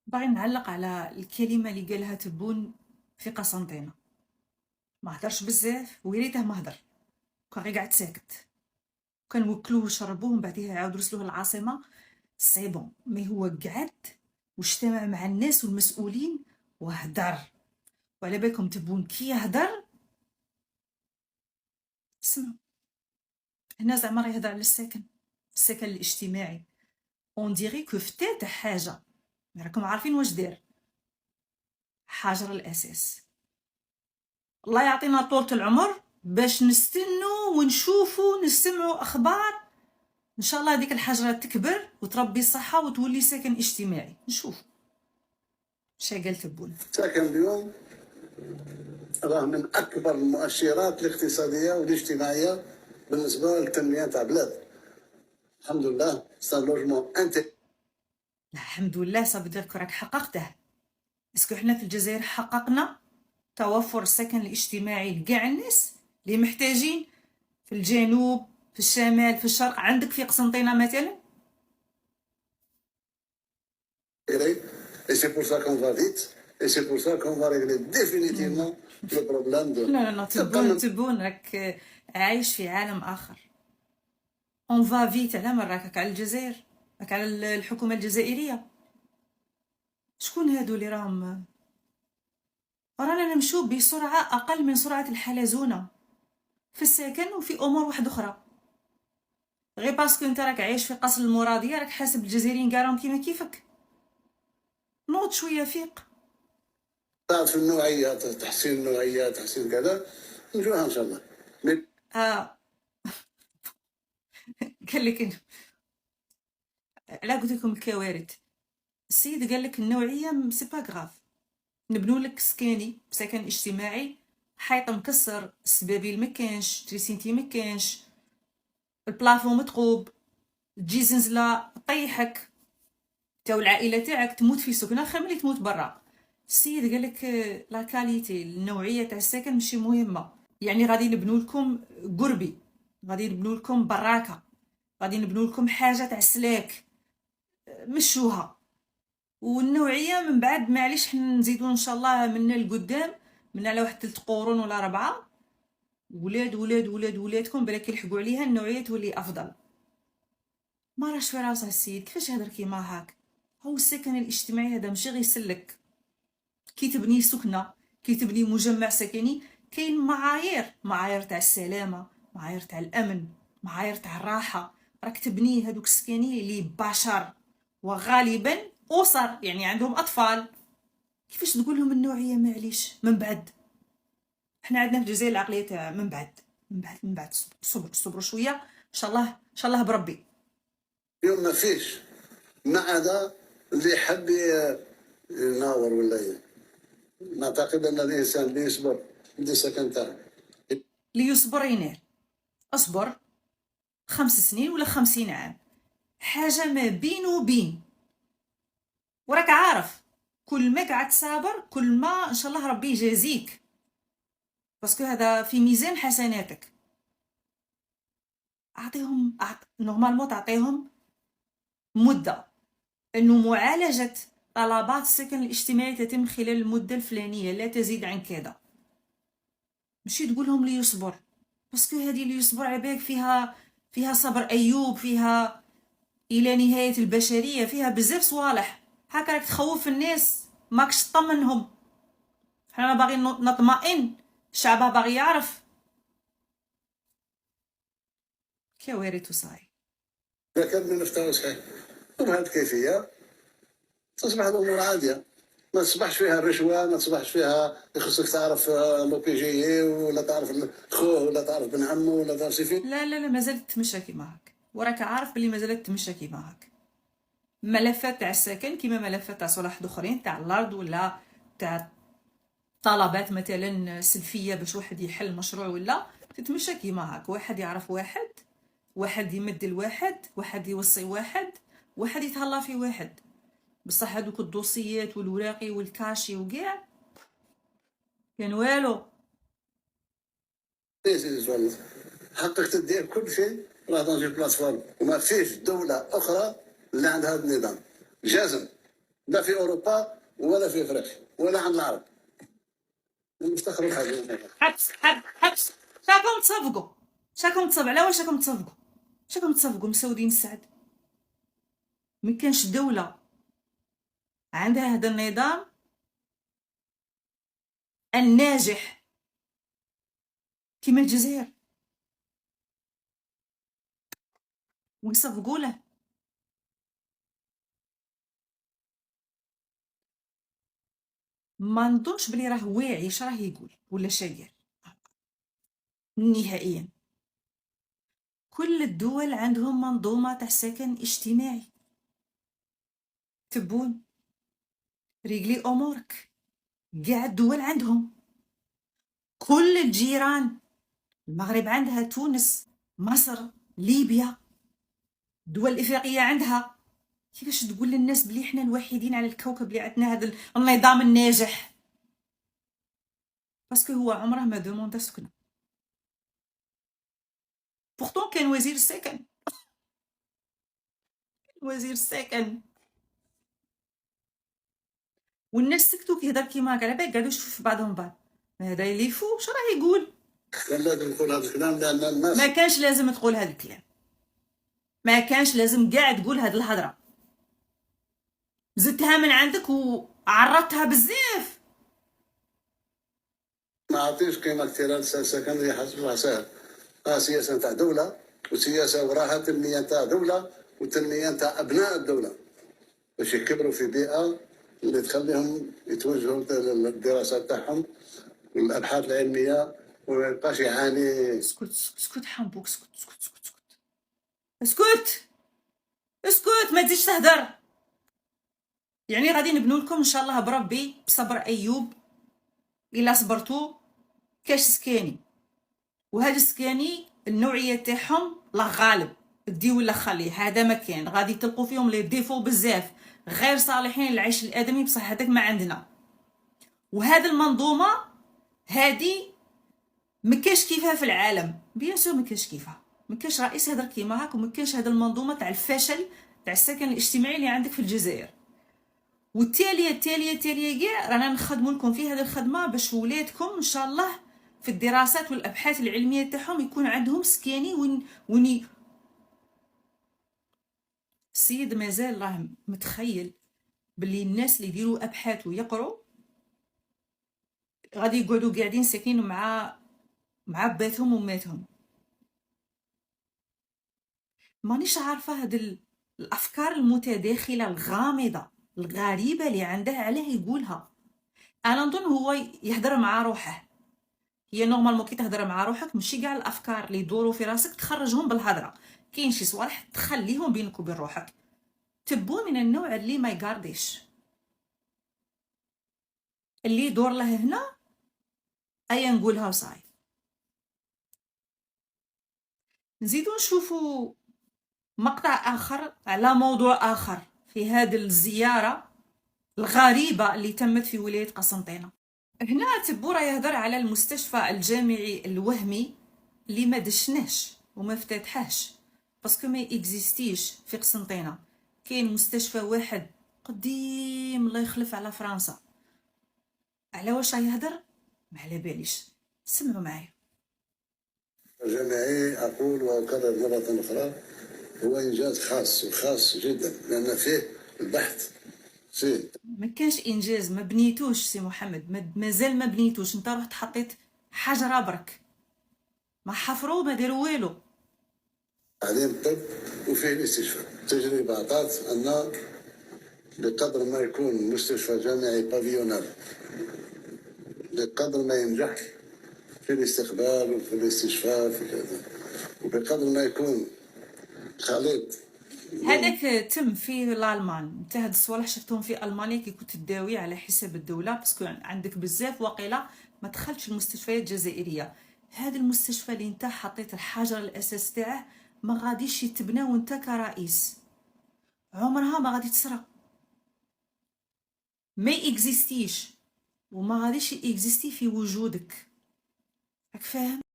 باغي نعلّق على الكلمة اللي قالها تبون في قسنطينة. ما هدرش بزاف ويريته ما هدر، كان غير قاعد ساكت، كان وكلوه وشربوه ومن بعديها عاودوا رسلوه للعاصمة. سي بون، مي هو قعد واجتمع مع الناس والمسؤولين وهدر. وعلى بالكم تبون كي يهدر اسمعوا. هنا زعما راه يهدر على السكن الاجتماعي. اون ديغي كو فتاتح حاجة، راكم عارفين واش دار. حجر الأساس. الله يعطينا طولة العمر باش نستنوا ونشوفوا نسمعوا أخبار. إن شاء الله هذيك الحجرة تكبر وتربي الصحة وتولي سكن اجتماعي. نشوف شا قال تبون. سكن اليوم راه من أكبر المؤشرات الاقتصادية والاجتماعية بالنسبة للتنمية تاع بلاد. الحمد لله سان لوجمون الحمد لله، صافي دير راك حققته. اسكو حنا في الجزائر حققنا توفر السكن الاجتماعي لكاع الناس اللي محتاجين في الجنوب، في الشمال، في الشرق. عندك في قسنطينة مثلا. Et c'est pour ça qu'on va vite, et c'est pour ça qu'on va régler définitivement le problème de... لا لا لا، تبون راك عايش في عالم آخر. اون فا فيت على من راك على الجزائر، راك على الحكومة الجزائرية. شكون هادو اللي رانا نمشو بسرعة أقل من سرعة الحلزونة في السكن وفي أمور واحدة أخرى. غير باسكو انت راك عايش في قصر المرادية راك حاسب الجزائريين كاعهم كيما كيفك. نوض شوية، فيق. في النوعيات، تحسين النوعيات، تحسين كذا، نجوها إن شاء الله. قال لك على قلت لكم الكوارث. السيد قال لك النوعية سي با غراف. نبنوا لك سكاني سكن اجتماعي، حيط مكسر، السبابيل مكانش، تريسينتي مكانش، البلافون متقوب، تجي زنزلة طيحك تاو العائلة تاعك تموت في سكنة خير ملي تموت برا. السيد قال لك لا كاليتي، النوعية تاع السكن ماشي مهمة. يعني غادي نبنو لكم قربي، غادي نبنو لكم براكة، غادي نبنو لكم حاجة تاع سلاك، مشوها. والنوعية من بعد معليش حنا نزيدو ان شاء الله من القدام، من على واحد 3 قرون ولا 4، ولاد ولاد ولاد ولادكم بلاك يلحقوا عليها النوعية تولي افضل. ما راش في راسه السيد، كيفاش هضر كيما هاك؟ هو السكن الاجتماعي هذا ماشي غير يسلك. كي تبني سكنة، كي تبني مجمع سكني، كاين معايير تاع السلامة، معايير تاع الأمن، معايير تاع الراحة. راك تبني هذوك السكاني اللي بشر وغالبا أسر، يعني عندهم أطفال. كيفاش تقول لهم النوعية معليش من بعد؟ حنا عندنا في الجزائر العقلية تاع من بعد. صبروا شوية، إن شاء الله إن شاء الله بربي. اليوم ما فيش ما عدا اللي يحب يناور ولا نعتقد ان الانسان اللي يصبر يدي سكن تاعو. اللي يصبر ينال. اصبر 5 سنين ولا 50 عام، حاجة ما بين وبين. وراك عارف كل ما قعدت صابر كل ما ان شاء الله ربي يجازيك، باسكو هذا في ميزان حسناتك. نورمالمون تعطيهم مدة انه معالجة طلبات السكن الاجتماعي تتم خلال المدة الفلانية لا تزيد عن كذا. ماشي تقولهم لي يصبر، باسكو هذه اللي يصبر عباك فيها صبر ايوب، فيها الى نهاية البشرية، فيها بزاف صوالح. هكا راك تخوف الناس، ماكش تطمنهم. حنا باغي نطمئن، الشعب باغي يعرف. كوارث وصاي. إذا كان من نفتح صحيح بهذه الكيفية تصبح الأمور عادية، ما تصبحش فيها الرشوة، ما تصبحش فيها خصك تعرف لو بي جي ولا تعرف خوه ولا تعرف بن عمه ولا تعرف فين. لا لا لا، مازالت تمشى كيما هاك، وراك عارف بلي مازالت تمشى كيما هاك. ملفات تاع السكن كيما ملفات تاع صلاح اخرين تاع الارض ولا تاع طلبات مثلا سلفيه باش واحد يحل مشروع ولا تتمشى كيما هاك. واحد يعرف واحد، واحد يمد الواحد، واحد يوصي واحد، واحد يتهلا في واحد. بصح هذوك الدوسيات والوراقي والكاشي وكاع كان والو. حقك تدير كل شيء راه دون بلاتفورم، وما فيش دولة أخرى اللي عندها هذا النظام. جازم لا في اوروبا ولا في افريقيا ولا عند العرب. نفتخروا بحاجه. حبس. شاكم تصفقوا، شاكم تصفقوا على واش راكم تصفقوا؟ شاكم تصفقوا مسودين السعد؟ ما كانش دولة عندها هذا النظام الناجح كما الجزائر ويصفقوا له. ما نظنش بلي راه واعي اش راه يقول ولا شاير نهائيا. كل الدول عندهم منظومة تاع سكن اجتماعي. تبون ريقلي امورك، قاع الدول عندهم، كل الجيران، المغرب عندها، تونس، مصر، ليبيا، الدول الافريقيه عندها. كيفاش تقول للناس بلي احنا الوحيدين على الكوكب اللي عندنا هذا النظام الناجح؟ باسكو هو عمره ما دوموندا سكنه. بورتون كان وزير السكن، وزير السكن، والناس سكتوا كيهضر كيما هكا على بالك قاعدوا يشوفوا في بعضهم بعض. هذا اللي يفو واش راه يقول؟ كان لازم نقول هذا الكلام لان الناس ما كانش لازم تقول هذا الكلام، ما كانش لازم قاع تقول هذه الهضره. زدتها من عندك وعرضتها بزاف. ما عطيش قيمه كثيره للسكن اللي حسب سهل. سياسه تاع دوله، وسياسه وراها تنميه تاع دوله، وتنميه تاع ابناء الدوله باش يكبروا في بيئه اللي تخليهم يتوجهوا للدراسات تاعهم والابحاث العلميه وما يبقاش يعاني. اسكت اسكت حنبوك، اسكت اسكت اسكت اسكت اسكت اسكت، ما تزيدش تهدر. يعني غادي نبنوا لكم ان شاء الله بربي بصبر ايوب الا صبرتوا كاش سكاني، وهاد السكاني النوعيه تاعهم لا غالب دي ولا خليه، هذا ما كان غادي تلقوا فيهم لي ديفو بزاف غير صالحين للعيش الادمي، بصح هذاك ما عندنا. وهذه المنظومه هذه ما كاش كيفها في العالم، بيان سور ما كاش كيفها، ما كاش رئيس هضر كيما هاك، وما كاش هذه المنظومه تاع الفشل تاع السكن الاجتماعي اللي عندك في الجزائر. والتاليه كاع رانا نخدموا لكم في هذه الخدمه باش ولادكم ان شاء الله في الدراسات والابحاث العلميه تاعهم يكون عندهم سكاني وين السيد مازال راه متخيل باللي الناس اللي يديروا ابحاث ويقروا غادي يقعدوا قاعدين ساكنين مع باتهم وماتهم. مانيش عارفه هاد الافكار المتداخله الغامضه الغريبه اللي عنده علاه يقولها. انا نظن هو يهضر مع روحه. هي نورمالمون كي تهضر مع روحك ماشي كاع الافكار اللي يدوروا في راسك تخرجهم بالهضره، كاين شي صوالح تخليهم بينك وبين روحك. تبو من النوع اللي ما يقارديش، اللي يدور له هنا ايا نقولها وصاي. نزيدو نشوفوا مقطع اخر على موضوع اخر في هذه الزياره الغريبه اللي تمت في ولايه قسنطينه. هنا تبورا يهضر على المستشفى الجامعي الوهمي اللي ما دشناش وما افتتحاش باسكو ما اكزيستيش في قسنطينه. كاين مستشفى واحد قديم الله يخلف على فرنسا. على واش يهضر ما على باليش، سمعوا معايا. جامعي اقول واكرر مره اخرى هو انجاز خاص وخاص جدا لان فيه البحث فيه. ما كانش انجاز، ما بنيتوش سي محمد، مازال ما بنيتوش. انت رحت حطيت حجره برك، ما حفروا ما داروا والو. تعليم الطب وفيه الاستشفاء. التجربه عطات ان بقدر ما يكون مستشفى جامعي بافيونال بقدر ما ينجح في الاستقبال وفي الاستشفاء في كذا، وبقدر ما يكون خليط. هذاك تم في الالمان. انت هاد الصوالح شفتهم في المانيا كي كنت تداوي على حساب الدوله باسكو عندك بزاف واقيلا ما دخلتش المستشفيات الجزائريه. هذا المستشفى اللي انت حطيت الحجر الاساس تاعه ما غاديش يتبنى وانت كرئيس، عمرها ما غادي تصرى، ما اكزيستيش وما غاديش اكزيستي في وجودك. راك فاهم؟